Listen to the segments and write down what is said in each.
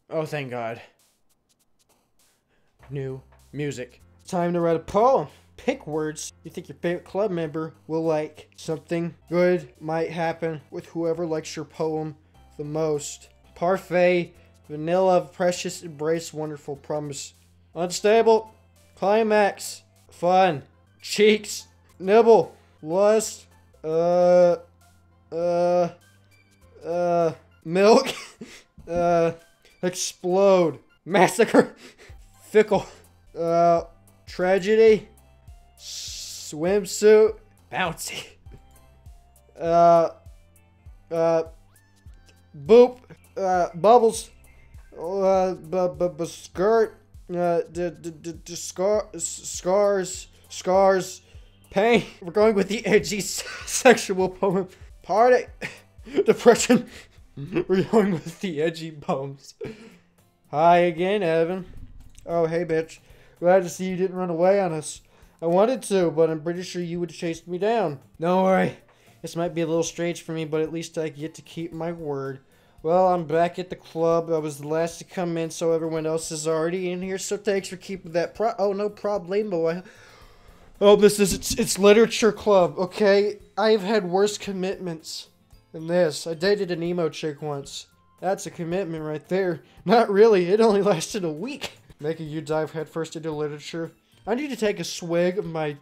Oh, thank God. New music. Time to write a poem. Pick words you think your favorite club member will like. Something good might happen with whoever likes your poem the most. Parfait, vanilla, precious, embrace, wonderful, promise. Unstable, climax, fun, cheeks, nibble, lust, milk, explode, massacre, fickle, tragedy, swimsuit, bouncy, boop, bubbles, skirt, scars, pain. We're going with the edgy sexual poem. Party, depression. We're going with the edgy poems. Hi again, Evan. Oh, hey, bitch. Glad to see you didn't run away on us. I wanted to, but I'm pretty sure you would have chased me down. Don't worry. This might be a little strange for me, but at least I get to keep my word. Well, I'm back at the club. I was the last to come in, so everyone else is already in here. So thanks for keeping that oh, no problemo. It's literature club, okay? I've had worse commitments than this. I dated an emo chick once. That's a commitment right there. Not really. It only lasted a week. Making you dive headfirst into literature. I need to take a swig of my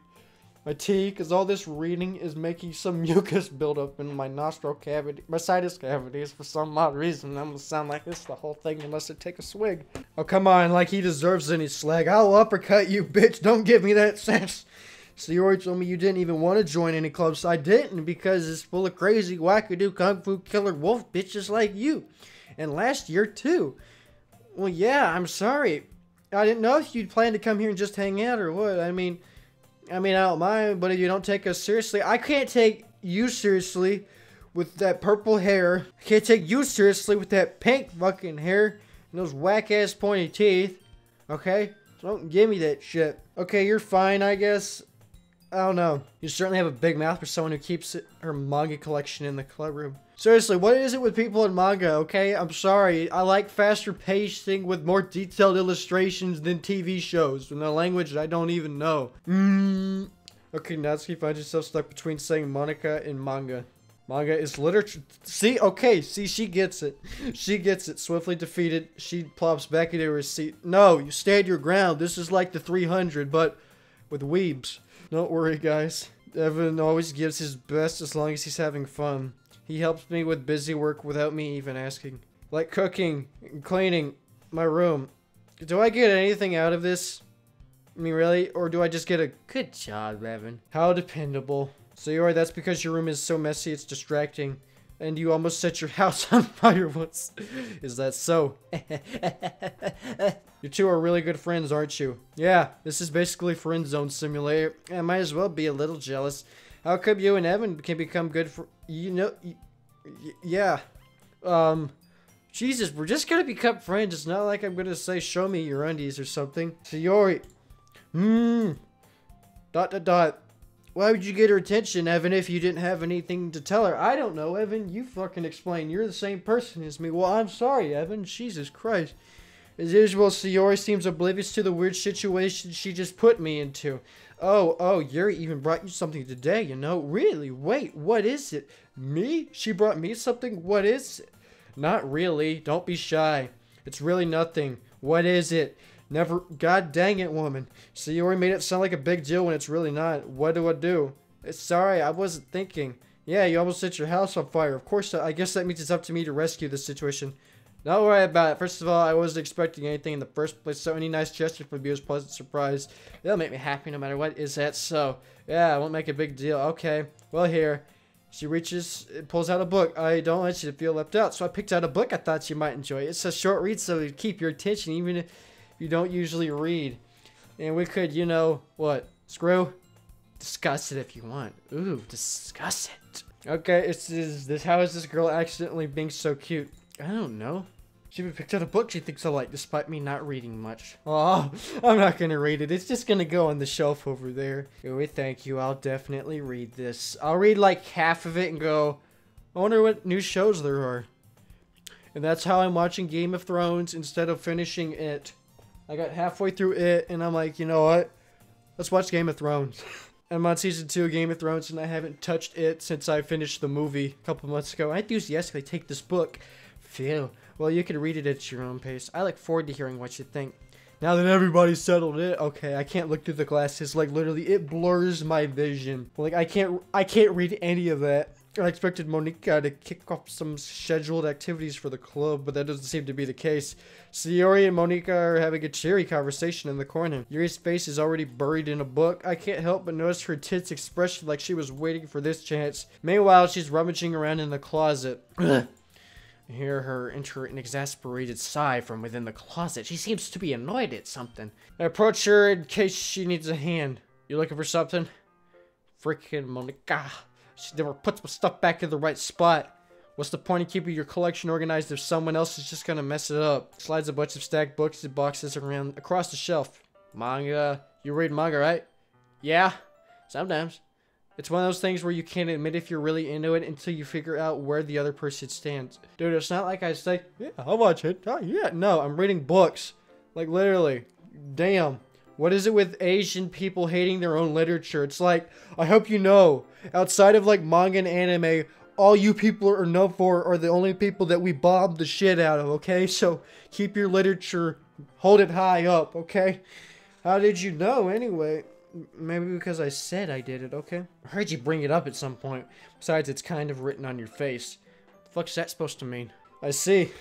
tea, because all this reading is making some mucus build up in my nostril cavity, my sinus cavities for some odd reason. I'm gonna sound like this the whole thing unless I take a swig. Oh, come on, like he deserves any slag. I'll uppercut you, bitch. Don't give me that sense. So you already told me you didn't even want to join any clubs. So I didn't, because it's full of crazy, wackadoo, kung fu killer wolf bitches like you. And last year, too. Well, yeah, I'm sorry. I didn't know if you'd plan to come here and just hang out or what. I mean, I don't mind, but if you don't take us seriously, I can't take you seriously with that purple hair. I can't take you seriously with that pink fucking hair and those whack-ass pointy teeth. Okay? So don't give me that shit. Okay, you're fine, I guess. I don't know. You certainly have a big mouth for someone who keeps her manga collection in the club room. Seriously, what is it with people in manga, okay? I'm sorry. I like faster pacing with more detailed illustrations than TV shows in a language I don't even know. Okay, Natsuki finds herself stuck between saying Monica and manga. Manga is literature. See? Okay, see, she gets it. She gets it. Swiftly defeated, she plops back into her seat. No, you stand your ground. This is like the 300, but with weebs. Don't worry, guys. Evan always gives his best as long as he's having fun. He helps me with busy work without me even asking. Like cooking and cleaning my room. Do I get anything out of this? I mean, really? Or do I just get a good job, Evan? How dependable. So you're right, that's because your room is so messy it's distracting. And you almost set your house on fire once. Is that so? You two are really good friends, aren't you? Yeah, this is basically friend zone simulator. I might as well be a little jealous. How come you and Evan can become good for... You know... Yeah. Jesus, we're just gonna become friends. It's not like I'm gonna say, show me your undies or something. Sayori. Why would you get her attention, Evan, if you didn't have anything to tell her? I don't know, Evan. You fucking explain. You're the same person as me. Well, I'm sorry, Evan. Jesus Christ. As usual, Sayori seems oblivious to the weird situation she just put me into. Oh, Yuri even brought you something today, you know? Really? Wait, what is it? Me? She brought me something? What is it? Not really. Don't be shy. It's really nothing. What is it? Never. God dang it, woman. Sayori made it sound like a big deal when it's really not. What do I do? Sorry, I wasn't thinking. Yeah, you almost set your house on fire. Of course, I guess that means it's up to me to rescue this situation. Don't worry about it. First of all, I wasn't expecting anything in the first place, so any nice gesture from you is a pleasant surprise. It'll make me happy no matter what. Is that so? Yeah, I won't make a big deal. Okay. Well, here. She reaches, pulls out a book. I don't want you to feel left out, so I picked out a book I thought you might enjoy. It's a short read, so it'll keep your attention, even if you don't usually read. And we could, you know, what? Screw? Discuss it if you want. Ooh, discuss it. Okay, how is this girl accidentally being so cute? I don't know. She even picked out a book she thinks I like, despite me not reading much. Oh, I'm not gonna read it. It's just gonna go on the shelf over there. Oh, thank you. I'll definitely read this. I'll read like half of it and go, I wonder what new shows there are. And that's how I'm watching Game of Thrones instead of finishing it. I got halfway through it, and I'm like, you know what? Let's watch Game of Thrones. I'm on season 2 of Game of Thrones, and I haven't touched it since I finished the movie a couple months ago. I enthusiastically take this book. Phew. Well, you can read it at your own pace. I look forward to hearing what you think. Now that everybody's settled it, okay, I can't look through the glasses. Like, literally, it blurs my vision. Like, I can't read any of that. I expected Monica to kick off some scheduled activities for the club, but that doesn't seem to be the case. So Yuri and Monica are having a cheery conversation in the corner. Yuri's face is already buried in a book. I can't help but notice her tense expression like she was waiting for this chance. Meanwhile, she's rummaging around in the closet. I hear her enter an exasperated sigh from within the closet. She seems to be annoyed at something. I approach her in case she needs a hand. You looking for something? Freaking Monica. She never puts my stuff back in the right spot. What's the point of keeping your collection organized if someone else is just gonna mess it up? Slides a bunch of stacked books and boxes around across the shelf. Manga. You read manga, right? Yeah. Sometimes. It's one of those things where you can't admit if you're really into it until you figure out where the other person stands. Dude, it's not like I say, yeah, I'll watch it. Oh, yeah. No, I'm reading books. Like, literally. Damn. What is it with Asian people hating their own literature? It's like, I hope you know, outside of like manga and anime, all you people are known for are the only people that we bomb the shit out of, okay? So keep your literature, hold it high up, okay? How did you know anyway? Maybe because I said I did it, okay? I heard you bring it up at some point. Besides, it's kind of written on your face. What the fuck's that supposed to mean? I see.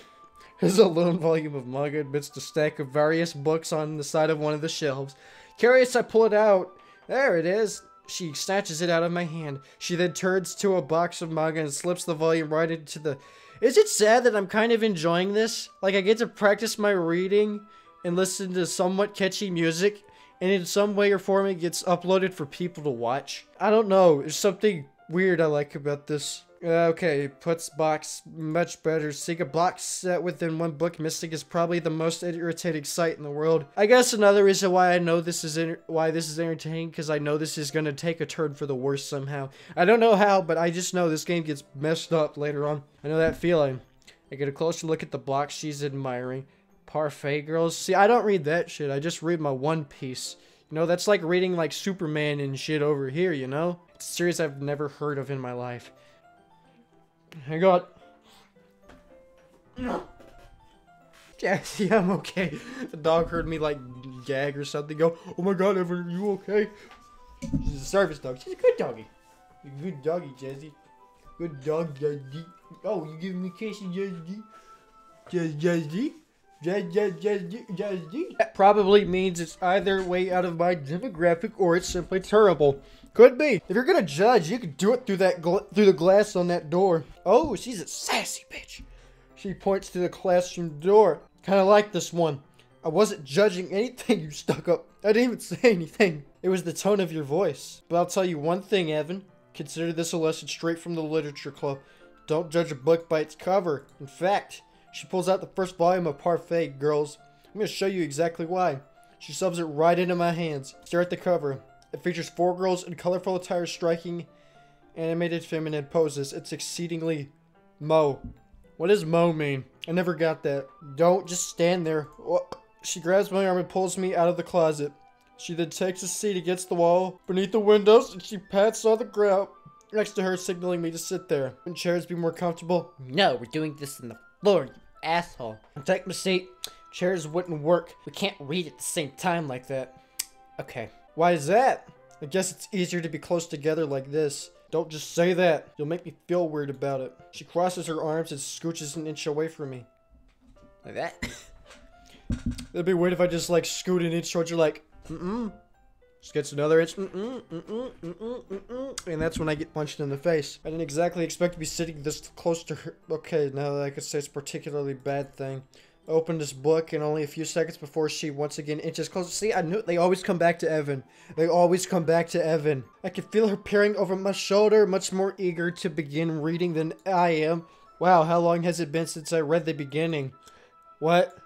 There's a lone volume of manga amidst a stack of various books on the side of one of the shelves. Curious, I pull it out. There it is. She snatches it out of my hand. She then turns to a box of manga and slips the volume right into the... Is it sad that I'm kind of enjoying this? Like, I get to practice my reading and listen to somewhat catchy music, and in some way or form it gets uploaded for people to watch. I don't know. There's something weird I like about this. Okay, puts box much better. Seeing a box set within one book missing is probably the most irritating sight in the world. I guess another reason why I know this is entertaining, because I know this is gonna take a turn for the worse somehow. I don't know how, but I just know this game gets messed up later on. I know that feeling. I get a closer look at the box she's admiring. Parfait Girls. See, I don't read that shit. I just read my One Piece. You know, that's like reading like Superman and shit over here, you know? It's a series I've never heard of in my life. I got... Jesse, I'm okay. The dog heard me like gag or something. Go, oh my god, Evan, are you okay? She's a service dog. She's a good doggy. A good doggy, Jesse. Good dog, Jesse. Oh, you giving me kisses, Jesse? Jesse? That probably means it's either way out of my demographic or it's simply terrible. Could be. If you're gonna judge, you could do it through that through the glass on that door. Oh, she's a sassy bitch. She points to the classroom door. Kind of like this one. I wasn't judging anything, you stuck up. I didn't even say anything. It was the tone of your voice. But I'll tell you one thing, Evan. Consider this a lesson straight from the literature club. Don't judge a book by its cover. In fact, she pulls out the first volume of Parfait Girls. I'm gonna show you exactly why. She shoves it right into my hands. Stare at the cover. It features 4 girls in colorful attire striking animated feminine poses. It's exceedingly Mo. What does Mo mean? I never got that. Don't just stand there. She grabs my arm and pulls me out of the closet. She then takes a seat against the wall beneath the windows and she pats on the ground next to her, signaling me to sit there. Wouldn't chairs be more comfortable? No, we're doing this on the floor, you asshole. Take my seat. Chairs wouldn't work. We can't read at the same time like that. Okay. Why is that? I guess it's easier to be close together like this. Don't just say that. You'll make me feel weird about it. She crosses her arms and scooches an inch away from me. Like that? It'd be weird if I just like scoot an inch towards you like, Just gets another inch, and that's when I get punched in the face. I didn't exactly expect to be sitting this close to her. Okay, now that I could say it's a particularly bad thing. I opened this book and only a few seconds before she once again inches closer. See, I knew they always come back to Evan. They always come back to Evan. I could feel her peering over my shoulder, much more eager to begin reading than I am. Wow, how long has it been since I read the beginning? What?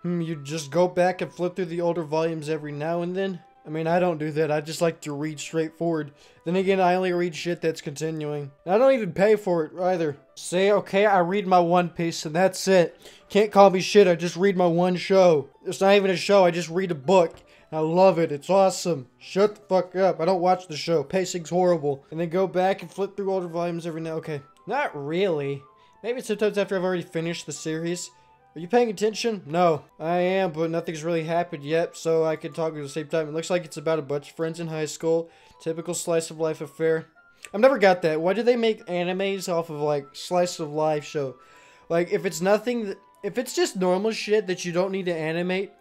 You just go back and flip through the older volumes every now and then? I mean, I don't do that. I just like to read straightforward. Then again, I only read shit that's continuing. I don't even pay for it either. Say, okay, I read my One Piece and that's it. Can't call me shit, I just read my one show. It's not even a show, I just read a book. I love it, it's awesome. Shut the fuck up, I don't watch the show, pacing's horrible. And then go back and flip through older volumes every now. Okay, not really. Maybe sometimes after I've already finished the series. Are you paying attention? No, I am, but nothing's really happened yet, so I can talk at the same time. It looks like it's about a bunch of friends in high school. Typical slice of life affair. I've never got that. Why do they make animes off of, like, slice of life show? Like, if it's nothing, if it's just normal shit that you don't need to animate,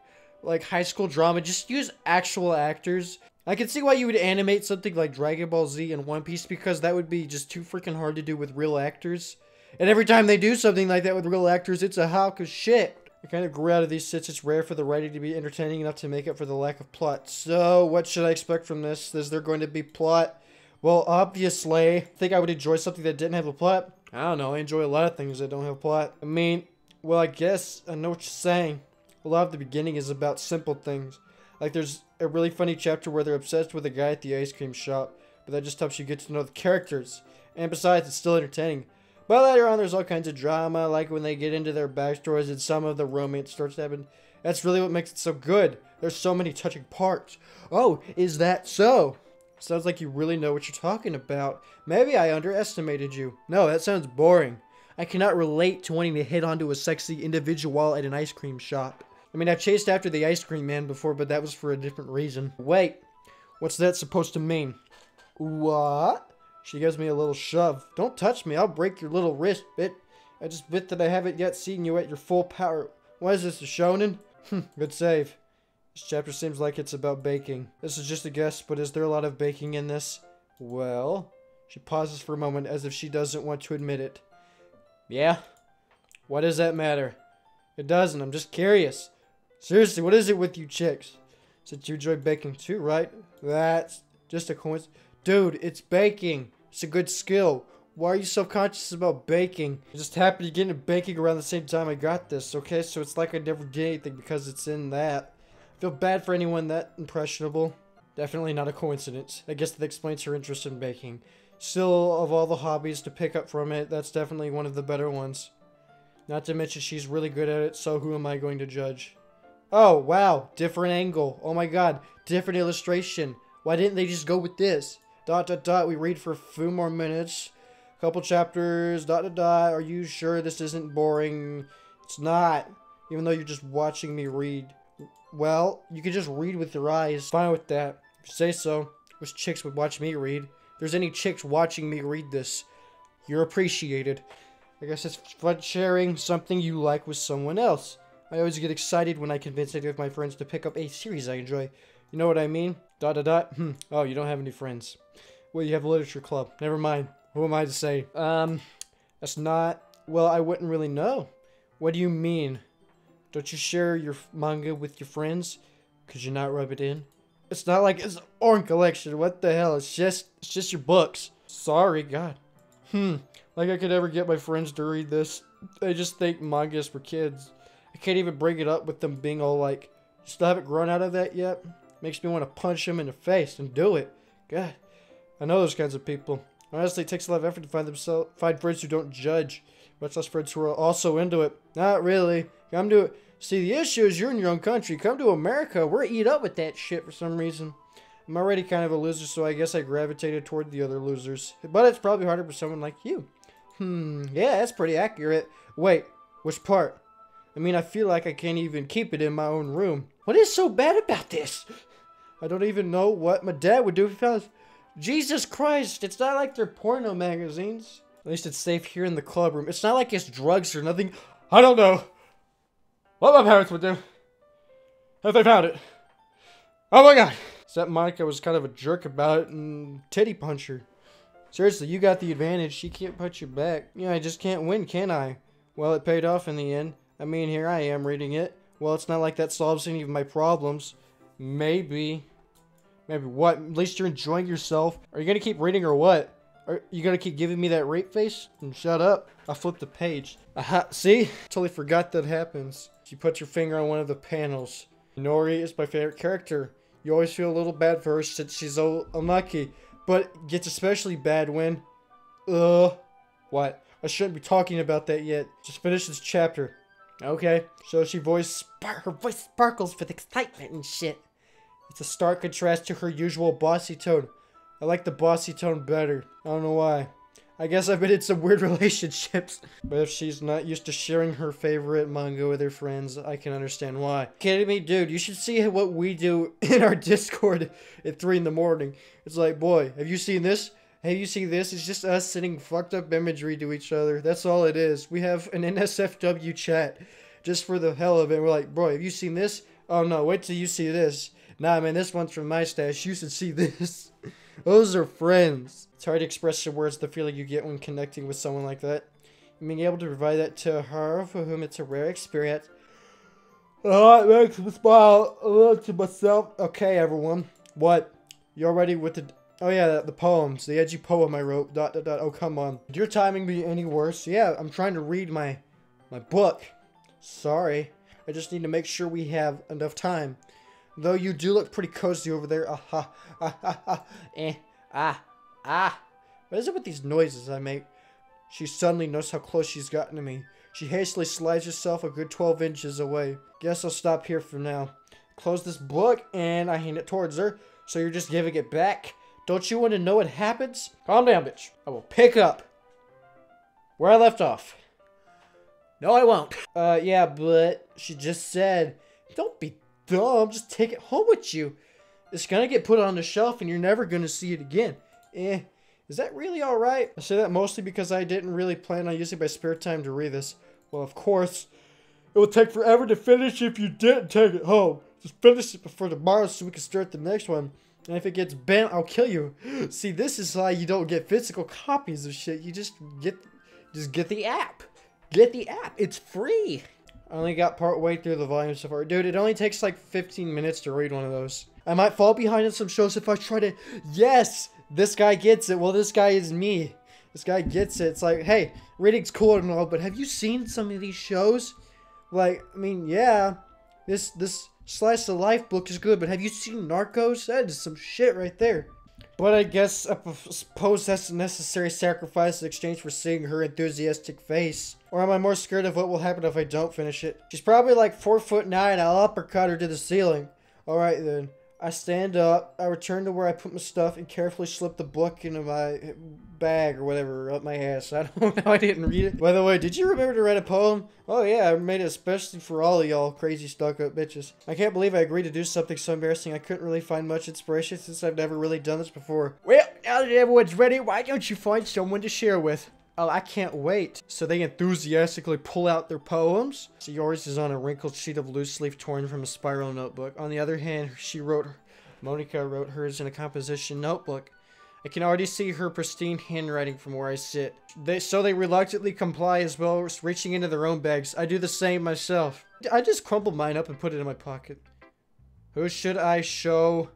like high school drama, just use actual actors. I can see why you would animate something like Dragon Ball Z and One Piece, because that would be just too freaking hard to do with real actors. And every time they do something like that with real actors, it's a hawk of shit. I kind of grew out of these since it's rare for the writing to be entertaining enough to make up for the lack of plot. So, what should I expect from this? Is there going to be plot? Well, obviously, I think I would enjoy something that didn't have a plot. I don't know, I enjoy a lot of things that don't have a plot. I mean, well, I guess I know what you're saying. A lot of the beginning is about simple things. Like, there's a really funny chapter where they're obsessed with a guy at the ice cream shop, but that just helps you get to know the characters. And besides, it's still entertaining. But later on, there's all kinds of drama, like when they get into their backstories and some of the romance starts to happen. That's really what makes it so good. There's so many touching parts. Oh, is that so? Sounds like you really know what you're talking about. Maybe I underestimated you. No, that sounds boring. I cannot relate to wanting to hit onto a sexy individual at an ice cream shop. I mean, I've chased after the ice cream man before, but that was for a different reason. Wait, what's that supposed to mean? What? She gives me a little shove. Don't touch me, I'll break your little wrist, bit. I just bit that I haven't yet seen you at your full power. What is this, a shonen? Good save. This chapter seems like it's about baking. This is just a guess, but is there a lot of baking in this? Well, she pauses for a moment as if she doesn't want to admit it. Yeah? Why does that matter? It doesn't, I'm just curious. Seriously, what is it with you chicks? Since you enjoy baking too, right? That's just a coincidence. Dude, it's baking. It's a good skill. Why are you so conscious about baking? I just happened to get into baking around the same time I got this, okay? So it's like I never did anything because it's in that. I feel bad for anyone that impressionable. Definitely not a coincidence. I guess that explains her interest in baking. Still, of all the hobbies to pick up from it, that's definitely one of the better ones. Not to mention she's really good at it, so who am I going to judge? Oh, wow. Different angle. Oh my god. Different illustration. Why didn't they just go with this? ... We read for a few more minutes. Couple chapters. ... Are you sure this isn't boring? It's not. Even though you're just watching me read. Well, you can just read with your eyes. Fine with that. If you say so. Wish chicks would watch me read. If there's any chicks watching me read this, you're appreciated. I guess it's fun sharing something you like with someone else. I always get excited when I convince any of my friends to pick up a series I enjoy. You know what I mean? ... Oh, you don't have any friends. Well, you have a literature club. Never mind. Who am I to say? That's not... Well, I wouldn't really know. What do you mean? Don't you share your manga with your friends? Could you not rub it in? It's not like it's an own collection. What the hell? It's just your books. Sorry, God. Like I could ever get my friends to read this. They just think manga is for kids. I can't even bring it up with them being all like, you still haven't grown out of that yet? Makes me want to punch them in the face and do it. God. I know those kinds of people. Honestly, it takes a lot of effort to find friends who don't judge. Much less friends who are also into it. Not really. Come to it. See, the issue is you're in your own country. Come to America. We're eat up with that shit for some reason. I'm already kind of a loser, so I guess I gravitated toward the other losers. But it's probably harder for someone like you. Yeah, that's pretty accurate. Wait, which part? I mean, I feel like I can't even keep it in my own room. What is so bad about this? I don't even know what my dad would do if he found us. Jesus Christ, it's not like they're porno magazines. At least it's safe here in the club room. It's not like it's drugs or nothing. I don't know what my parents would do if they found it. Oh my god. Except Monica was kind of a jerk about it and titty punch her. Seriously, you got the advantage. She can't punch you back. Yeah, I just can't win, can I? Well, it paid off in the end. I mean, here I am reading it. Well, it's not like that solves any of my problems. Maybe. Maybe what? At least you're enjoying yourself. Are you gonna keep reading or what? Are you gonna keep giving me that rape face? And shut up. I'll flip the page. Aha, see? Totally forgot that happens. You put your finger on one of the panels. Nori is my favorite character. You always feel a little bad for her since she's so unlucky. But it gets especially bad when... What? I shouldn't be talking about that yet. Just finish this chapter. Okay. So her voice sparkles with excitement and shit. It's a stark contrast to her usual bossy tone. I like the bossy tone better. I don't know why. I guess I've been in some weird relationships. But if she's not used to sharing her favorite manga with her friends, I can understand why. Kidding me? Dude, you should see what we do in our Discord at 3 in the morning. It's like, boy, have you seen this? Have you seen this? It's just us sending fucked up imagery to each other. That's all it is. We have an NSFW chat just for the hell of it. We're like, bro, have you seen this? Oh no, wait till you see this. Nah, man, this one's from my stash. You should see this. Those are friends. It's hard to express in words the feeling you get when connecting with someone like that. And being able to provide that to her, for whom it's a rare experience. Oh, it makes me smile a little to myself. Okay, everyone. What? You all ready with the... Oh yeah, the poems. The edgy poem I wrote. ... Oh, come on. Could your timing be any worse? Yeah, I'm trying to read my book. Sorry. I just need to make sure we have enough time. Though you do look pretty cozy over there. What is it with these noises I make? She suddenly knows how close she's gotten to me. She hastily slides herself a good 12 inches away. Guess I'll stop here for now. Close this book, and I hand it towards her. So you're just giving it back? Don't you want to know what happens? Calm down, bitch. I will pick up where I left off. No, I won't. Yeah, but she just said, don't be dumb. Just take it home with you. It's gonna get put on the shelf and you're never gonna see it again. Is that really alright? I say that mostly because I didn't really plan on using my spare time to read this. Well, of course, it will take forever to finish if you didn't take it home. Just finish it before tomorrow so we can start the next one. And if it gets bent, I'll kill you. See, this is why you don't get physical copies of shit. You just get the app. Get the app. It's free. I only got part way through the volume so far. Dude, it only takes like 15 minutes to read one of those. I might fall behind in some shows if I try to... Yes! This guy gets it. Well, this guy is me. This guy gets it. It's like, hey, reading's cool and all, but have you seen some of these shows? Like, I mean, yeah. This slice of life book is good, but have you seen Narcos? That is some shit right there. But I guess I suppose that's a necessary sacrifice in exchange for seeing her enthusiastic face. Or am I more scared of what will happen if I don't finish it? She's probably like 4'9". I'll uppercut her to the ceiling. Alright then. I stand up, I return to where I put my stuff, and carefully slip the book into my bag or whatever up my ass. I don't know, I didn't read it. By the way, did you remember to write a poem? Oh yeah, I made it especially for all of y'all crazy stuck-up bitches. I can't believe I agreed to do something so embarrassing. I couldn't really find much inspiration since I've never really done this before. Well, now that everyone's ready, why don't you find someone to share with? Oh, I can't wait. So they enthusiastically pull out their poems. So yours is on a wrinkled sheet of loose leaf torn from a spiral notebook. On the other hand, Monica wrote hers in a composition notebook. I can already see her pristine handwriting from where I sit. So they reluctantly comply as well, reaching into their own bags. I do the same myself. I just crumpled mine up and put it in my pocket. Who should I show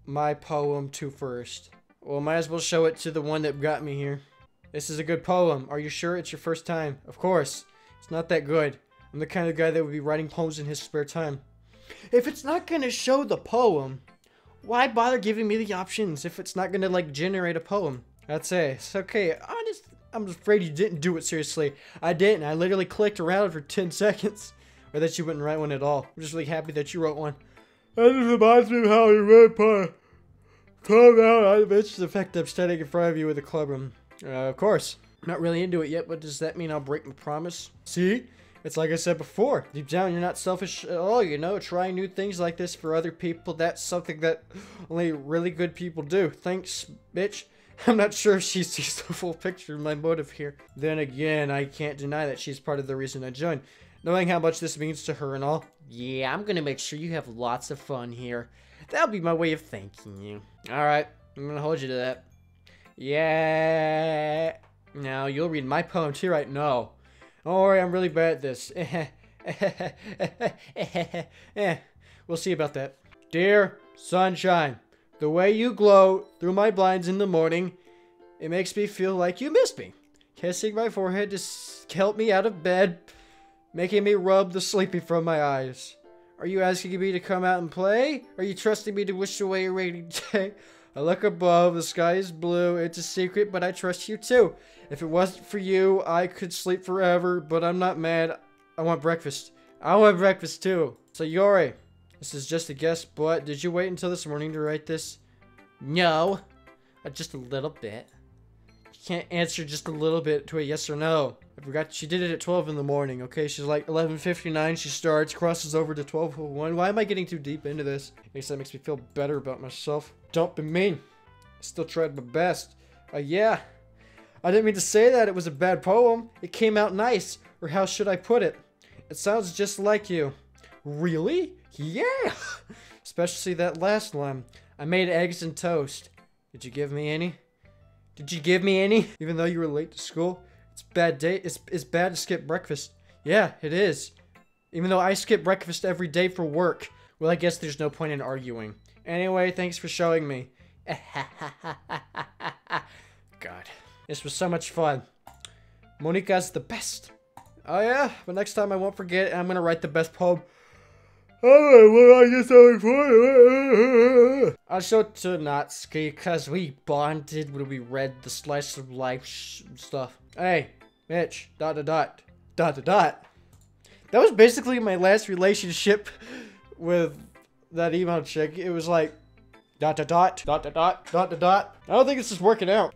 my poem to first? Well, might as well show it to the one that got me here. This is a good poem. Are you sure it's your first time? Of course. It's not that good. I'm the kind of guy that would be writing poems in his spare time. If it's not gonna show the poem, why bother giving me the options if it's not gonna, like, generate a poem? That's it. It's okay. I'm afraid you didn't do it seriously. I didn't. I literally clicked around for 10 seconds. Or that you wouldn't write one at all. I'm just really happy that you wrote one. That just reminds me of how you wrote poem. Come out. It's the fact I'm standing in front of you with a clubroom. Of course. I'm not really into it yet, but does that mean I'll break my promise? See? It's like I said before. Deep down, you're not selfish at all, you know? Trying new things like this for other people, that's something that only really good people do. Thanks, bitch. I'm not sure if she sees the full picture of my motive here. Then again, I can't deny that she's part of the reason I joined. Knowing how much this means to her and all. Yeah, I'm gonna make sure you have lots of fun here. That'll be my way of thanking you. Alright, I'm gonna hold you to that. Yeah. Now, you'll read my poem too, right? No. Don't worry, I'm really bad at this. We'll see about that. Dear sunshine, the way you glow through my blinds in the morning, it makes me feel like you missed me. Kissing my forehead to help me out of bed, making me rub the sleepy from my eyes. Are you asking me to come out and play? Are you trusting me to wish away a rainy day? I look above, the sky is blue, it's a secret, but I trust you too. If it wasn't for you, I could sleep forever, but I'm not mad. I want breakfast. I want breakfast too. So Yori, this is just a guess, but did you wait until this morning to write this? No. Just a little bit. You can't answer just a little bit to a yes or no. I forgot she did it at 12 in the morning, okay? She's like 11:59, she starts, crosses over to 12:01. Why am I getting too deep into this? I guess that makes me feel better about myself. Don't be mean. I still tried my best. Yeah. I didn't mean to say that it was a bad poem. It came out nice. Or how should I put it? It sounds just like you. Really? Yeah! Especially that last line. I made eggs and toast. Did you give me any? Did you give me any? Even though you were late to school? It's bad day. It's bad to skip breakfast. Yeah, it is. Even though I skip breakfast every day for work. Well, I guess there's no point in arguing. Anyway, thanks for showing me. God. This was so much fun. Monica's the best. Oh yeah, but next time I won't forget and I'm gonna write the best poem. Oh, I guess I'll show it to Natsuki because we bonded when we read the slice of life stuff. Hey, Mitch, ... That was basically my last relationship with that emo chick. It was like, ... I don't think this is working out.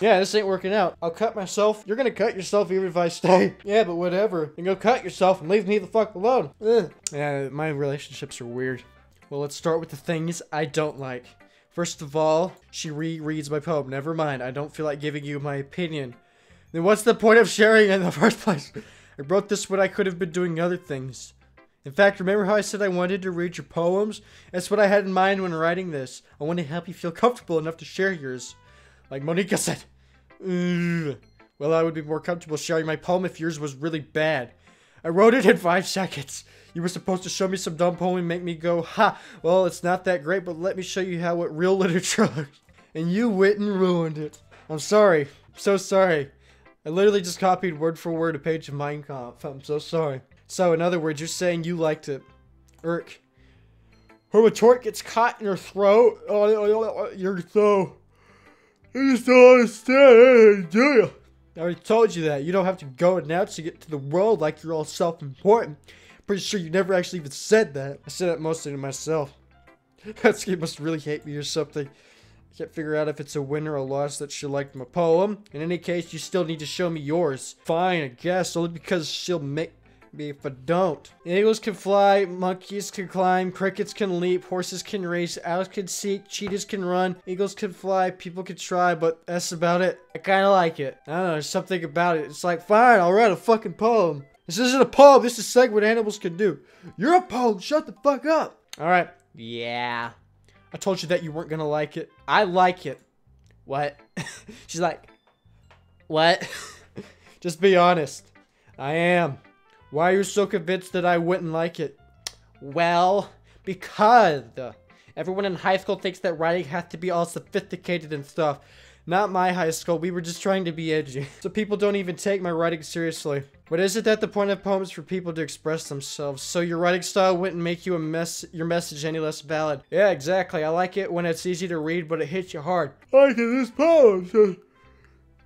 Yeah, this ain't working out. I'll cut myself. You're gonna cut yourself even if I stay. Yeah, but whatever. Then go cut yourself and leave me the fuck alone. Ugh. Yeah, my relationships are weird. Well, let's start with the things I don't like. First of all, she rereads my poem. Never mind, I don't feel like giving you my opinion. Then what's the point of sharing it in the first place? I wrote this when I could have been doing other things. In fact, remember how I said I wanted to read your poems? That's what I had in mind when writing this. I want to help you feel comfortable enough to share yours. Like Monica said. Well, I would be more comfortable sharing my poem if yours was really bad. I wrote it in 5 seconds. You were supposed to show me some dumb poem and make me go, ha, well, it's not that great, but let me show you how what real literature looks. And you went and ruined it. I'm sorry. I'm so sorry. I literally just copied word for word a page of Mein Kampf. I'm so sorry. So, in other words, you're saying you liked it. Irk. Her retort gets caught in her throat. You're so... I just don't understand, do you? I already told you that. You don't have to go announcing it to the world like you're all self-important. Pretty sure you never actually even said that. I said that mostly to myself. That must really hate me or something. I can't figure out if it's a win or a loss that she liked my poem. In any case, you still need to show me yours. Fine, I guess. Only because she'll make... me if I don't. Eagles can fly, monkeys can climb, crickets can leap, horses can race, owls can seek, cheetahs can run, eagles can fly, people can try, but that's about it. I kinda like it. I don't know, there's something about it. It's like, fine, I'll write a fucking poem. This isn't a poem, this is saying what animals can do. You're a poem, shut the fuck up. Alright. Yeah. I told you that you weren't gonna like it. I like it. What? She's like, what? Just be honest. I am. Why are you so convinced that I wouldn't like it? Well, because everyone in high school thinks that writing has to be all sophisticated and stuff. Not my high school, we were just trying to be edgy. So people don't even take my writing seriously. But isn't that the point of poems, for people to express themselves? So your writing style wouldn't make you your message any less valid. Yeah, exactly. I like it when it's easy to read, but it hits you hard. I like this poem.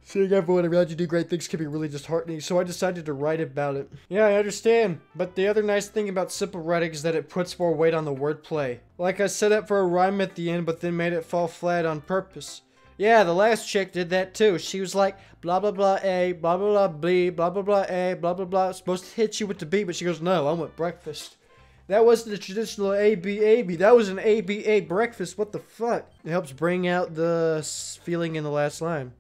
Seeing everyone around you do great things can be really disheartening, so I decided to write about it. Yeah, I understand, but the other nice thing about simple writing is that it puts more weight on the wordplay. Like I set up for a rhyme at the end, but then made it fall flat on purpose. Yeah, the last chick did that too. She was like, blah blah blah A, blah blah blah B, blah blah blah A, blah blah blah. It's supposed to hit you with the B, but she goes, no, I want breakfast. That wasn't the traditional A-B-A-B. That was an A-B-A breakfast. What the fuck? It helps bring out the feeling in the last line.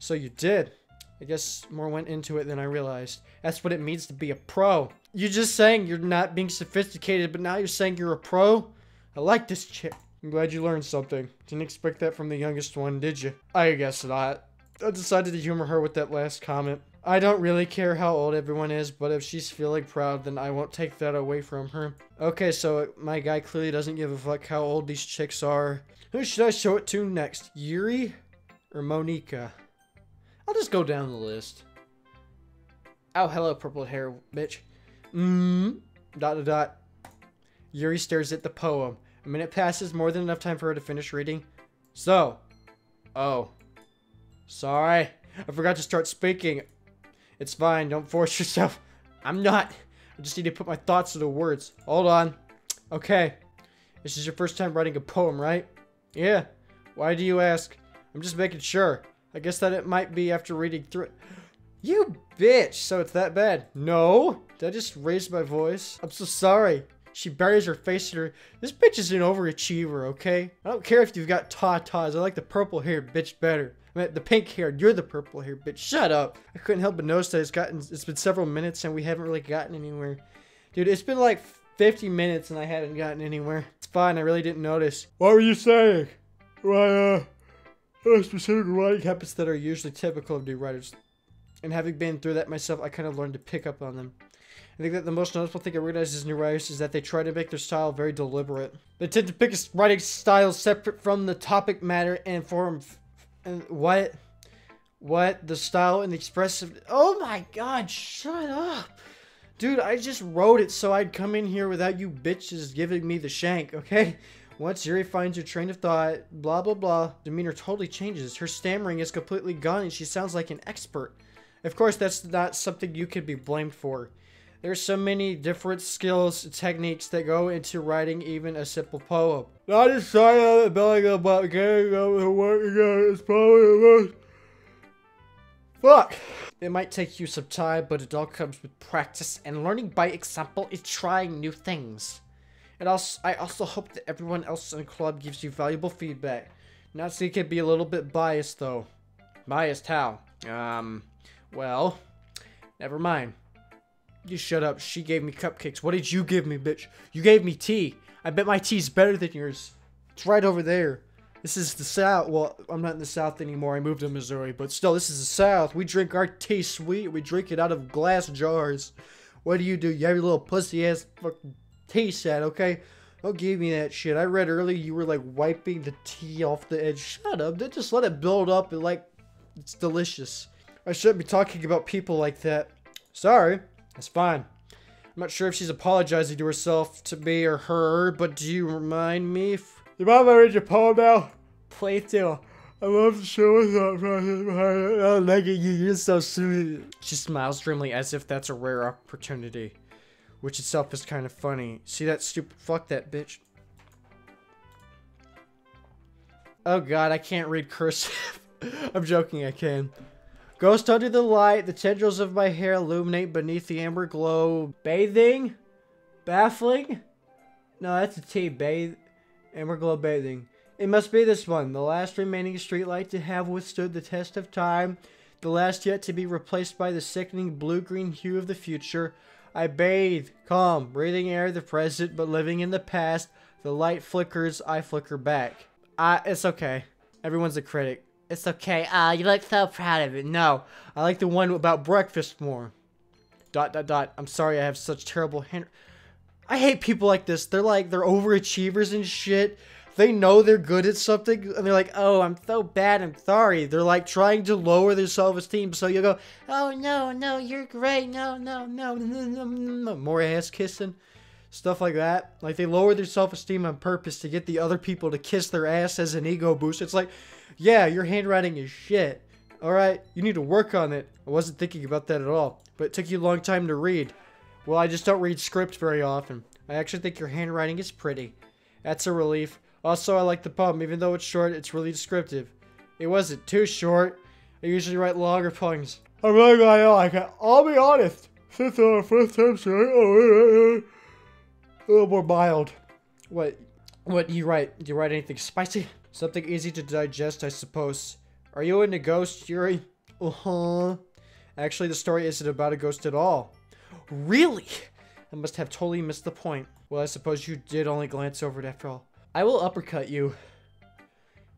So you did. I guess more went into it than I realized. That's what it means to be a pro. You're just saying you're not being sophisticated, but now you're saying you're a pro? I like this chick. I'm glad you learned something. Didn't expect that from the youngest one, did you? I guess not. I decided to humor her with that last comment. I don't really care how old everyone is, but if she's feeling proud, then I won't take that away from her. Okay, so my guy clearly doesn't give a fuck how old these chicks are. Who should I show it to next? Yuri or Monica? I'll just go down the list. Oh, hello, purple hair, bitch. Yuri stares at the poem. A minute passes, more than enough time for her to finish reading. So, oh, sorry. I forgot to start speaking. It's fine, don't force yourself. I'm not. I just need to put my thoughts into words. Hold on. Okay. This is your first time writing a poem, right? Yeah. Why do you ask? I'm just making sure. I guess that it might be after reading through it. You bitch! So it's that bad? No. Did I just raise my voice? I'm so sorry. She buries her face in her. This bitch is an overachiever, okay? I don't care if you've got tatas. I like the purple haired bitch better. I mean, the pink haired. You're the purple haired bitch. Shut up. I couldn't help but notice that it's been several minutes and we haven't really gotten anywhere. Dude, it's been like 50 minutes and I haven't gotten anywhere. It's fine. I really didn't notice. What were you saying? Specific writing habits that are usually typical of new writers. And having been through that myself, I kind of learned to pick up on them. I think that the most noticeable thing I realize as new writers is that they try to make their style very deliberate. They tend to pick a writing style separate from the topic matter and form. And what? The style and the expressive. Oh my god, shut up. Dude, I just wrote it so I'd come in here without you bitches giving me the shank, okay? Once Yuri finds her train of thought, blah blah blah, demeanor totally changes. Her stammering is completely gone and she sounds like an expert. Of course, that's not something you could be blamed for. There's so many different skills and techniques that go into writing even a simple poem. Not just trying to about getting over the work again. It's probably the most. Fuck. It might take you some time, but it all comes with practice, and learning by example is trying new things. And I also hope that everyone else in the club gives you valuable feedback. Not so you can be a little bit biased though. Biased how? Well, never mind. You shut up. She gave me cupcakes. What did you give me, bitch? You gave me tea. I bet my tea's better than yours. It's right over there. This is the South. Well, I'm not in the South anymore. I moved to Missouri. But still, this is the South. We drink our tea sweet. We drink it out of glass jars. What do? You have your little pussy-ass fucking tea set, okay? Don't give me that shit. I read earlier you were, like, wiping the tea off the edge. Shut up. Just let it build up and, like, it's delicious. I shouldn't be talking about people like that. Sorry. That's fine. I'm not sure if she's apologizing to herself, to me, or her, but do you remind me if... You mind if I read your poem now? Please do. I love the show without process behind it. I like it. You're so sweet. She smiles grimly as if that's a rare opportunity, which itself is kind of funny. See that stupid... Fuck that bitch. Oh god, I can't read cursive. I'm joking, I can. Ghost under the light, the tendrils of my hair illuminate beneath the amber glow. Bathing? Baffling? No, that's a T. Bathe. Amber glow bathing. It must be this one. The last remaining streetlight to have withstood the test of time. The last yet to be replaced by the sickening blue-green hue of the future. I bathe, calm, breathing air of the present, but living in the past. The light flickers, I flicker back. It's okay. Everyone's a critic. It's okay. You look so proud of it. No, I like the one about breakfast more. ... I'm sorry I have such terrible hand... I hate people like this. They're overachievers and shit. They know they're good at something, and they're like, oh, I'm so bad, I'm sorry. They're like trying to lower their self-esteem, so you go, oh, no, you're great. No. More ass kissing. Stuff like that. Like, they lower their self-esteem on purpose to get the other people to kiss their ass as an ego boost. It's like, yeah, your handwriting is shit. Alright, you need to work on it. I wasn't thinking about that at all. But it took you a long time to read. Well, I just don't read script very often. I actually think your handwriting is pretty. That's a relief. Also, I like the poem. Even though it's short, it's really descriptive. It wasn't too short. I usually write longer poems. I'm really glad you like it. I'll be honest. Since our first time sharing, a little more mild. What do you write? Do you write anything spicy? Something easy to digest, I suppose. Are you into ghosts, Yuri? Uh-huh. Actually, the story isn't about a ghost at all. Really? I must have totally missed the point. Well, I suppose you did only glance over it after all. I will uppercut you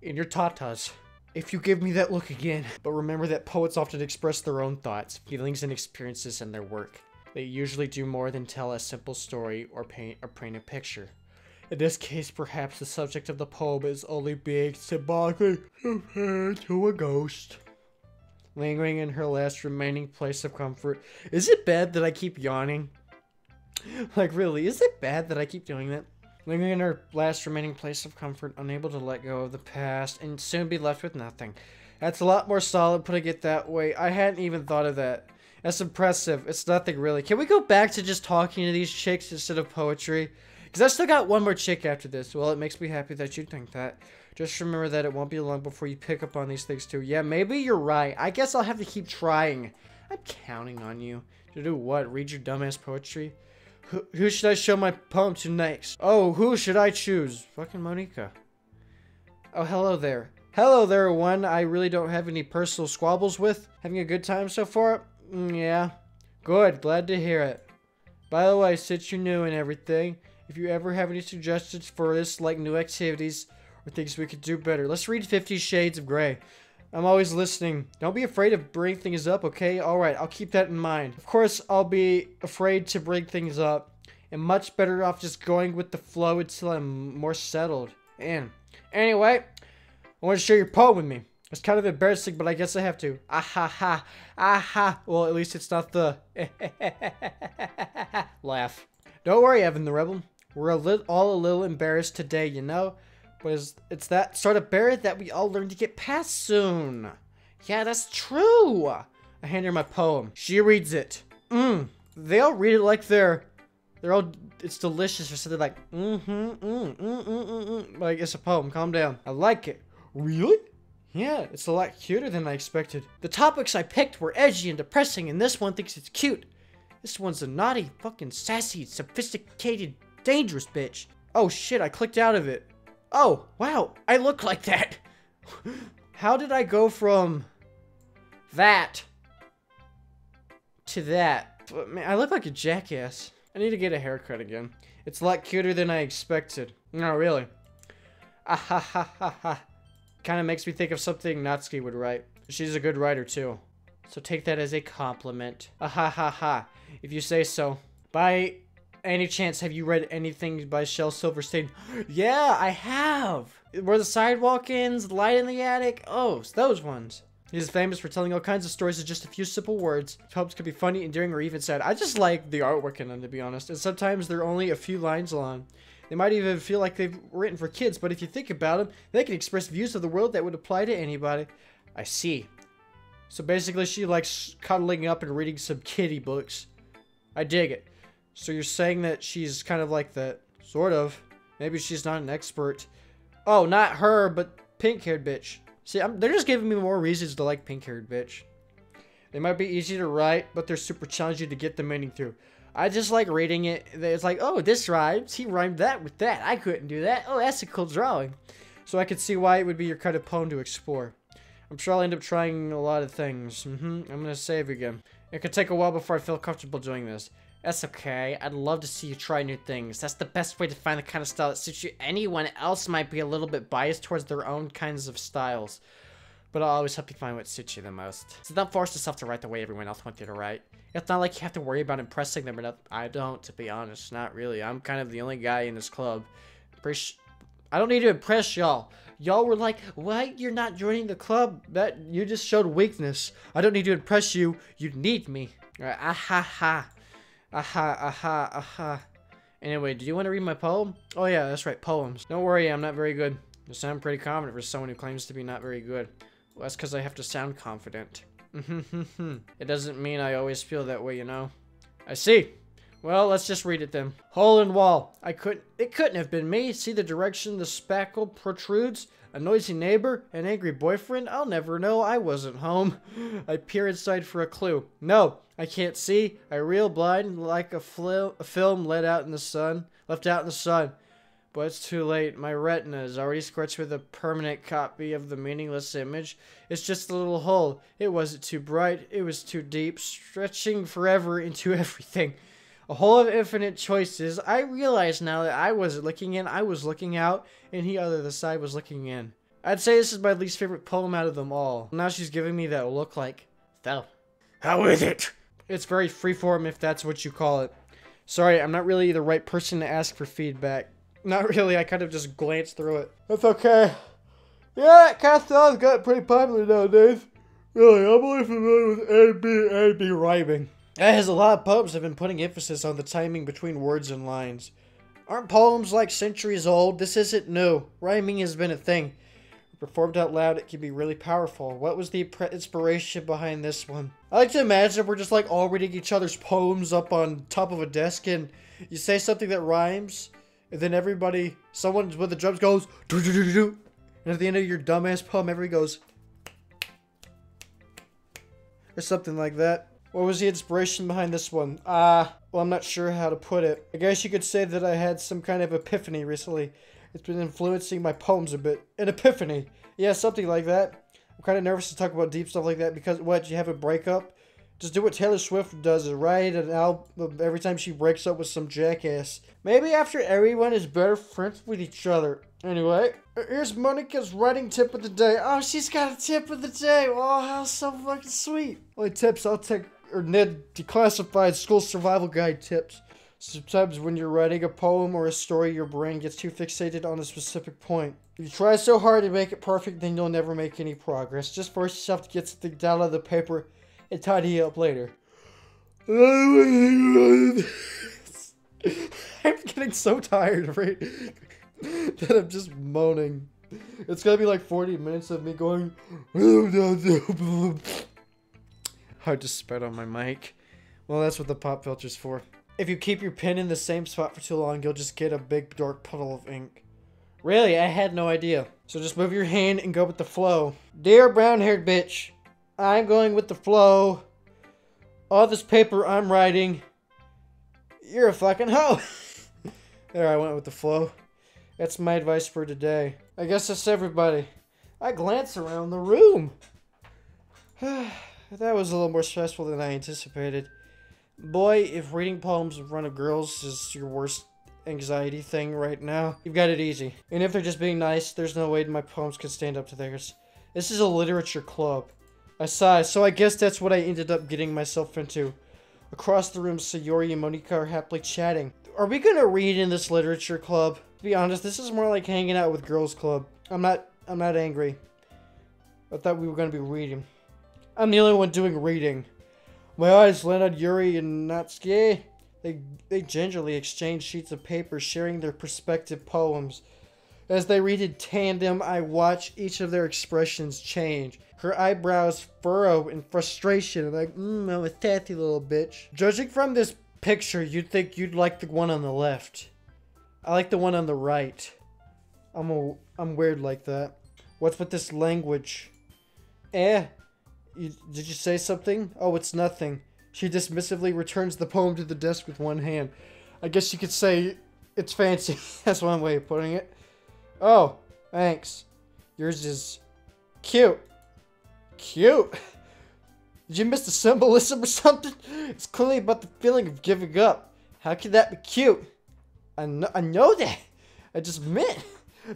in your tatas if you give me that look again. But remember that poets often express their own thoughts, feelings, and experiences in their work. They usually do more than tell a simple story or paint a picture. In this case, perhaps the subject of the poem is only being symbolically compared to a ghost. Lingering in her last remaining place of comfort. Is it bad that I keep yawning? Like, really, is it bad that I keep doing that? Lingering in her last remaining place of comfort, unable to let go of the past, and soon be left with nothing. That's a lot more solid putting it that way. I hadn't even thought of that. That's impressive. It's nothing really. Can we go back to just talking to these chicks instead of poetry? Because I still got one more chick after this. Well, it makes me happy that you think that. Just remember that it won't be long before you pick up on these things too. Yeah, maybe you're right. I guess I'll have to keep trying. I'm counting on you. To do what? Read your dumbass poetry? Who should I show my poem to next? Oh, who should I choose? Fucking Monica. Oh, hello there. Hello there, one I really don't have any personal squabbles with. Having a good time so far? Yeah. Good. Glad to hear it. By the way, since you're new and everything, if you ever have any suggestions for this, like new activities or things we could do better, let's read 50 Shades of Grey. I'm always listening. Don't be afraid to bring things up, okay? Alright, I'll keep that in mind. Of course, I'll be afraid to bring things up. And much better off just going with the flow until I'm more settled. And anyway, I want to share your poem with me. It's kind of embarrassing, but I guess I have to. Ah ha. Well, at least it's not the laugh. Don't worry, Evan the Rebel. We're all a little embarrassed today, you know? But it's that sort of bear that we all learn to get past soon. Yeah, that's true. I hand her my poem. She reads it. They all read it like it's delicious or something like, Like, it's a poem. Calm down. I like it. Really? Yeah, it's a lot cuter than I expected. The topics I picked were edgy and depressing, and this one thinks it's cute. This one's a naughty, fucking sassy, sophisticated, dangerous bitch. Oh shit, I clicked out of it. Oh, wow, I look like that. How did I go from that to that? But, man, I look like a jackass. I need to get a haircut again. It's a lot cuter than I expected. No, really. Ah ha ha ha ha. Kind of makes me think of something Natsuki would write. She's a good writer too. So take that as a compliment. Ah ha ha ha. If you say so. By any chance, have you read anything by Shel Silverstein? Yeah, I have. Where the Sidewalk ends, Light in the Attic. Oh, it's those ones. He's famous for telling all kinds of stories in just a few simple words. Poems could be funny, endearing, or even sad. I just like the artwork in them, to be honest. And sometimes they're only a few lines long. They might even feel like they've written for kids, but if you think about them, they can express views of the world that would apply to anybody. I see. So basically, she likes cuddling up and reading some kiddie books. I dig it. So you're saying that she's kind of like that? Sort of. Maybe she's not an expert. Oh, not her, but pink-haired bitch. See, they're just giving me more reasons to like pink-haired bitch. They might be easy to write, but they're super challenging to get the meaning through. I just like reading it. It's like, oh, this rhymes. He rhymed that with that. I couldn't do that. Oh, that's a cool drawing. So I could see why it would be your kind of poem to explore. I'm sure I'll end up trying a lot of things. I'm gonna save again. It could take a while before I feel comfortable doing this. That's okay. I'd love to see you try new things. That's the best way to find the kind of style that suits you. Anyone else might be a little bit biased towards their own kinds of styles. But I'll always help you find what suits you the most. So don't force yourself to write the way everyone else wants you to write. It's not like you have to worry about impressing them or nothing. I don't, to be honest. Not really. I'm kind of the only guy in this club. I don't need to impress y'all. Y'all were like, what? You're not joining the club? You just showed weakness. I don't need to impress you. You need me. Alright, aha. Anyway, do you want to read my poem? Oh yeah, that's right, poems. Don't worry, I'm not very good. You sound pretty confident for someone who claims to be not very good. Well, that's because I have to sound confident. It doesn't mean I always feel that way, you know. I see. Well, let's just read it then. Hole in wall. It couldn't have been me. See the direction the spackle protrudes? A noisy neighbor? An angry boyfriend? I'll never know. I wasn't home. I peer inside for a clue. No, I can't see. I reel blind like a film left out in the sun. But it's too late. My retina is already scorched with a permanent copy of the meaningless image. It's just a little hole. It wasn't too bright. It was too deep, stretching forever into everything. A hole of infinite choices. I realize now that I wasn't looking in, I was looking out, and he other the side was looking in. I'd say this is my least favorite poem out of them all. Now she's giving me that look like, though. How is it? It's very freeform if that's what you call it. Sorry, I'm not really the right person to ask for feedback. Not really, I kind of just glanced through it. That's okay. Yeah, that kind of stuff's got pretty popular nowadays. Really, I'm only familiar with A-B rhyming. As a lot of poems have been putting emphasis on the timing between words and lines. Aren't poems like centuries old? This isn't new. Rhyming has been a thing. Performed out loud, it can be really powerful. What was the inspiration behind this one? I like to imagine we're just like all reading each other's poems up on top of a desk, and you say something that rhymes, and then someone with the drums goes, do do do do do, and at the end of your dumbass poem, everybody goes, or something like that. What was the inspiration behind this one? Well, I'm not sure how to put it. I guess you could say that I had some kind of epiphany recently. It's been influencing my poems a bit. An epiphany. Yeah, something like that. I'm kind of nervous to talk about deep stuff like that because, what, you have a breakup? Just do what Taylor Swift does, write an album every time she breaks up with some jackass. Maybe after everyone is better friends with each other. Anyway, here's Monica's writing tip of the day. Oh, she's got a tip of the day. Oh, how so fucking sweet. Only tips I'll take are Ned Declassified School Survival Guide tips. Sometimes when you're writing a poem or a story, your brain gets too fixated on a specific point. If you try so hard to make it perfect, then you'll never make any progress. Just force yourself to get something down on the paper and tidy it up later. I'm getting so tired, right? That I'm just moaning. It's gonna be like 40 minutes of me going. Hard to spread on my mic. Well, that's what the pop filter's for. If you keep your pen in the same spot for too long, you'll just get a big dark puddle of ink. Really? I had no idea. So just move your hand and go with the flow. Dear brown-haired bitch, I'm going with the flow. All this paper I'm writing, you're a fucking hoe. There, I went with the flow. That's my advice for today. I guess that's everybody. I glance around the room. That was a little more stressful than I anticipated. Boy, if reading poems in front of girls is your worst anxiety thing right now, you've got it easy. And if they're just being nice, there's no way my poems could stand up to theirs. This is a literature club. I sigh, so I guess that's what I ended up getting myself into. Across the room, Sayori and Monika are happily chatting. Are we gonna read in this literature club? To be honest, this is more like hanging out with girls club. I'm not angry. I thought we were gonna be reading. I'm the only one doing reading. My eyes land on Yuri and Natsuki. They gingerly exchange sheets of paper, sharing their perspective poems. As they read in tandem, I watch each of their expressions change. Her eyebrows furrow in frustration, like, I'm a tatty little bitch. Judging from this picture, you'd think you'd like the one on the left. I like the one on the right. I'm weird like that. What's with this language? Did you say something? Oh, it's nothing. She dismissively returns the poem to the desk with one hand. I guess you could say it's fancy. That's one way of putting it. Oh, thanks. Yours is cute. Cute? Did you miss the symbolism or something? It's clearly about the feeling of giving up. How can that be cute? I know that. I just meant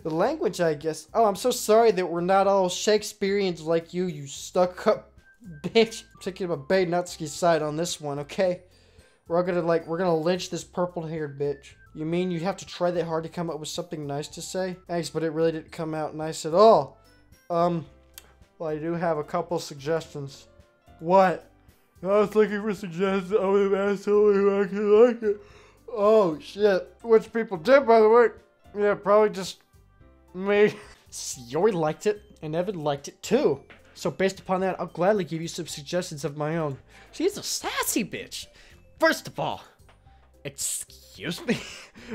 the language, I guess. Oh, I'm so sorry that we're not all Shakespeareans like you stuck-up bitch. I'm taking my Bay Natsuki's side on this one, okay? We're gonna lynch this purple-haired bitch. You mean you have to try that hard to come up with something nice to say? Thanks, but it really didn't come out nice at all. Well, I do have a couple suggestions. What? I was looking for suggestions. I would have asked who actually like it. Oh, shit. Which people did, by the way. Yeah, probably just me. Sayori liked it, and Evan liked it too. So based upon that, I'll gladly give you some suggestions of my own. She's a sassy bitch. First of all, excuse me?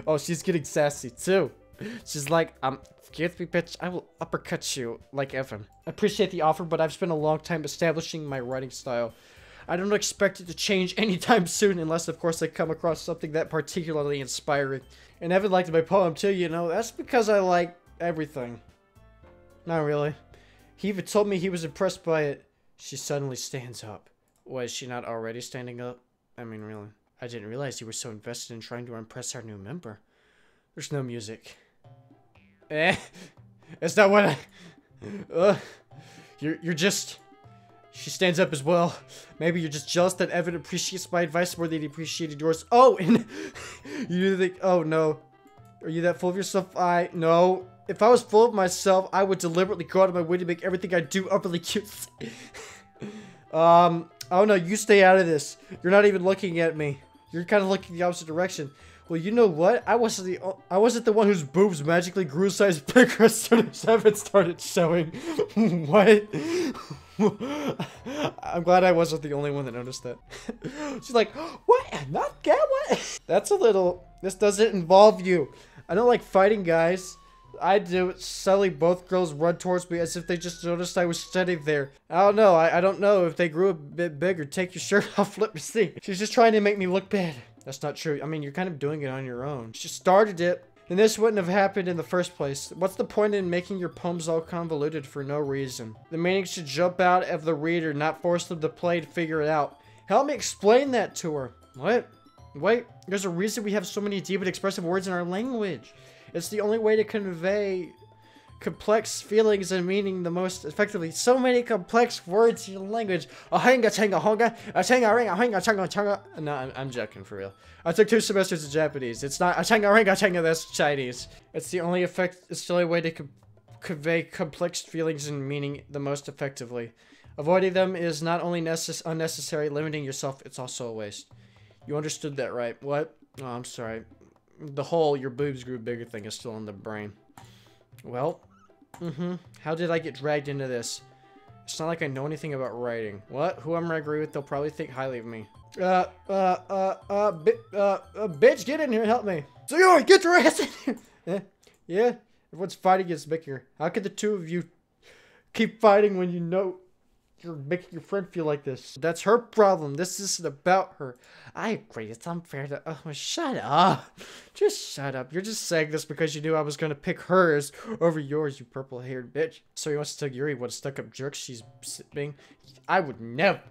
Oh, she's getting sassy too. She's like, excuse me, bitch, I will uppercut you like Evan. I appreciate the offer, but I've spent a long time establishing my writing style. I don't expect it to change anytime soon, unless, of course, I come across something that particularly inspiring. And Evan liked my poem too, you know. That's because I like everything. Not really. He even told me he was impressed by it. She suddenly stands up. Was she not already standing up? I mean, really. I didn't realize you were so invested in trying to impress our new member. There's no music. It's not what I... You're just... She stands up as well. Maybe you're just jealous that Evan appreciates my advice more than he appreciated yours. Oh, and you think... Oh, no. Are you that full of yourself? No. If I was full of myself, I would deliberately go out of my way to make everything I do utterly cute. Oh no, you stay out of this. You're not even looking at me. You're kind of looking the opposite direction. Well, you know what? I wasn't the one whose boobs magically grew size bigger as soon as Evan started showing. What? I'm glad I wasn't the only one that noticed that. She's like, what? Not get what? That's a little. This doesn't involve you. I don't like fighting guys. I do. Suddenly, both girls run towards me as if they just noticed I was standing there. I don't know. I don't know if they grew a bit bigger. Take your shirt off. Let me see. She's just trying to make me look bad. That's not true. I mean, you're kind of doing it on your own. She started it, and this wouldn't have happened in the first place. What's the point in making your poems all convoluted for no reason? The meaning should jump out of the reader, not force them to play to figure it out. Help me explain that to her. What? Wait, there's a reason we have so many deep and expressive words in our language. It's the only way to convey complex feelings and meaning the most effectively. So many complex words in your language. No, I'm joking for real. I took 2 semesters of Japanese. It's not that's Chinese. It's the only way to convey complex feelings and meaning the most effectively. Avoiding them is not only unnecessary, limiting yourself, it's also a waste. You understood that, right? What? Oh, I'm sorry. The whole your boobs grew bigger thing is still in the brain. Well, how did I get dragged into this? It's not like I know anything about writing. What? Who I'm gonna agree with, they'll probably think highly of me. Bitch, get in here and help me. So you get your ass in here. Yeah? Everyone's fighting against making her. How could the two of you keep fighting when you know you're making your friend feel like this? That's her problem. This isn't about her. I agree. It's unfair to... Oh, shut up. Just shut up. You're just saying this because you knew I was going to pick hers over yours, you purple-haired bitch. So you want to tell Yuri what a stuck-up jerk she's being? I would never.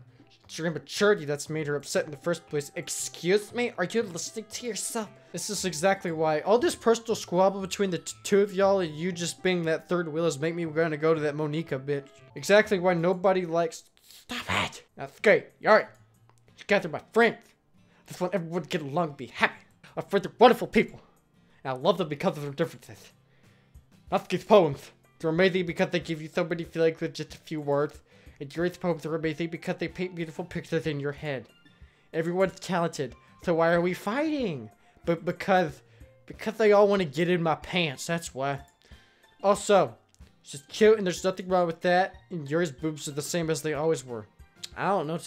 It's your immaturity that's made her upset in the first place. Excuse me? Are you listening to yourself? This is exactly why. All this personal squabble between the two of y'all and you just being that third wheel is make me want to go to that Monica bitch. Exactly why nobody likes... Stop it! That's okay. Alright. Together, my friends. I just want everyone to get along and be happy. My friends are wonderful people. And I love them because of their differences. Not these poems. They're amazing because they give you so many feelings with just a few words. And Yuri's poems are amazing because they paint beautiful pictures in your head. Everyone's talented. So why are we fighting? But because they all want to get in my pants. That's why. Also, she's cute and there's nothing wrong with that. And Yuri's boobs are the same as they always were. I don't know.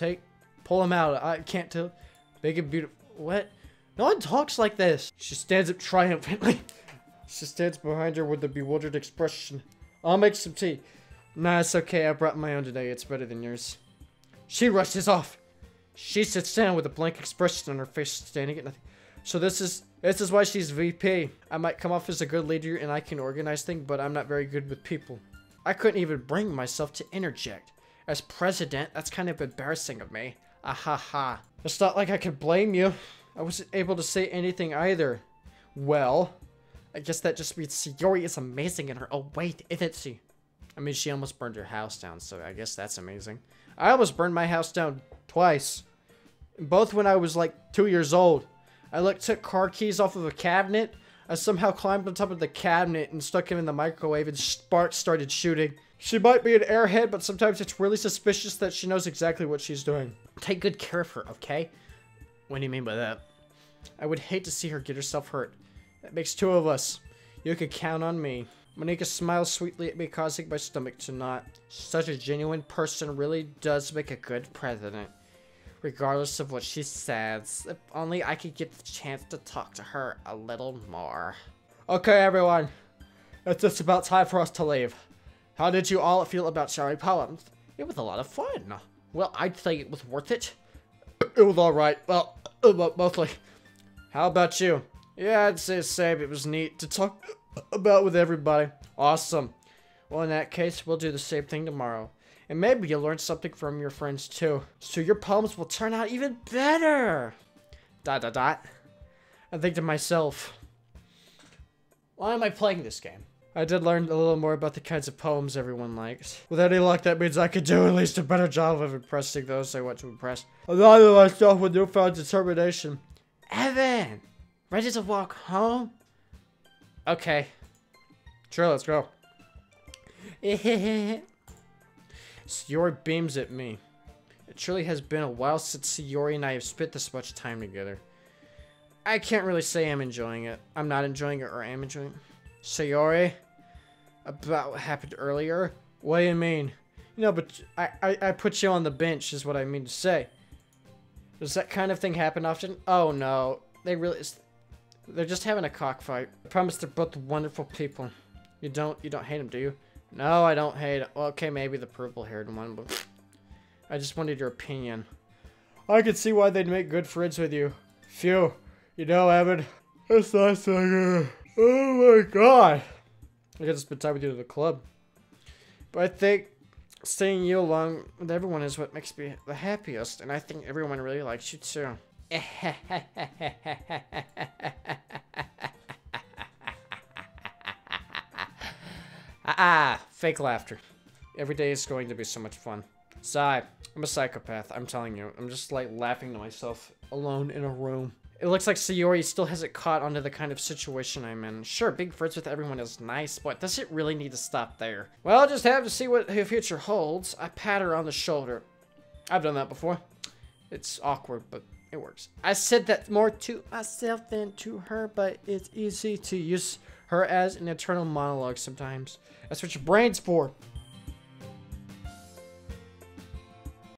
Pull them out. I can't tell. Big and beautiful. What? No one talks like this. She stands up triumphantly. She stands behind her with a bewildered expression. I'll make some tea. Nah, it's okay. I brought my own today. It's better than yours. She rushes off. She sits down with a blank expression on her face, standing at nothing. So this is why she's VP. I might come off as a good leader and I can organize things, but I'm not very good with people. I couldn't even bring myself to interject. As president, that's kind of embarrassing of me. Ahaha. It's not like I could blame you. I wasn't able to say anything either. Well, I guess that just means Sayori is amazing in her own way, isn't she? I mean, she almost burned her house down, so I guess that's amazing. I almost burned my house down twice. Both when I was like 2 years old. I took car keys off of a cabinet. I somehow climbed on top of the cabinet and stuck him in the microwave and sparks started shooting. She might be an airhead, but sometimes it's really suspicious that she knows exactly what she's doing. Take good care of her, okay? What do you mean by that? I would hate to see her get herself hurt. That makes 2 of us. You could count on me. Monica smiles sweetly at me, causing my stomach to knot. Such a genuine person really does make a good president. Regardless of what she says. If only I could get the chance to talk to her a little more. Okay, everyone. It's just about time for us to leave. How did you all feel about sharing poems? It was a lot of fun. Well, I'd say it was worth it. It was alright. Well, mostly. How about you? Yeah, I'd say the same. It was neat to talk about with everybody. Awesome. Well, in that case, we'll do the same thing tomorrow. And maybe you'll learn something from your friends too. So your poems will turn out even better. ... I think to myself, why am I playing this game? I did learn a little more about the kinds of poems everyone likes. With any luck, that means I could do at least a better job of impressing those I want to impress. I'm not in myself with newfound determination. Evan! Ready to walk home? Okay. Sure, let's go. Sayori beams at me. It truly has been a while since Sayori and I have spent this much time together. I can't really say I'm enjoying it. I'm not enjoying it or am enjoying it. Sayori, about what happened earlier? What do you mean? You know, but I put you on the bench is what I mean to say. Does that kind of thing happen often? Oh no, they're just having a cockfight. I promise they're both wonderful people. You don't hate them, do you? No, I don't hate it. Well, okay, maybe the purple-haired one, but I just wanted your opinion. I could see why they'd make good friends with you. Phew. You know, Evan, it's not so good. Oh my god. I could spend time with you at the club. But I think staying you along with everyone is what makes me the happiest, and I think everyone really likes you too. Fake laughter. Every day is going to be so much fun. Sigh. I'm a psychopath, I'm telling you. I'm just like laughing to myself alone in a room. It looks like Sayori still hasn't caught onto the kind of situation I'm in. Sure, being friends with everyone is nice, but does it really need to stop there? Well, I'll just have to see what her future holds. I pat her on the shoulder. I've done that before. It's awkward, but it works. I said that more to myself than to her, but it's easy to use her as an internal monologue sometimes. That's what your brain's for.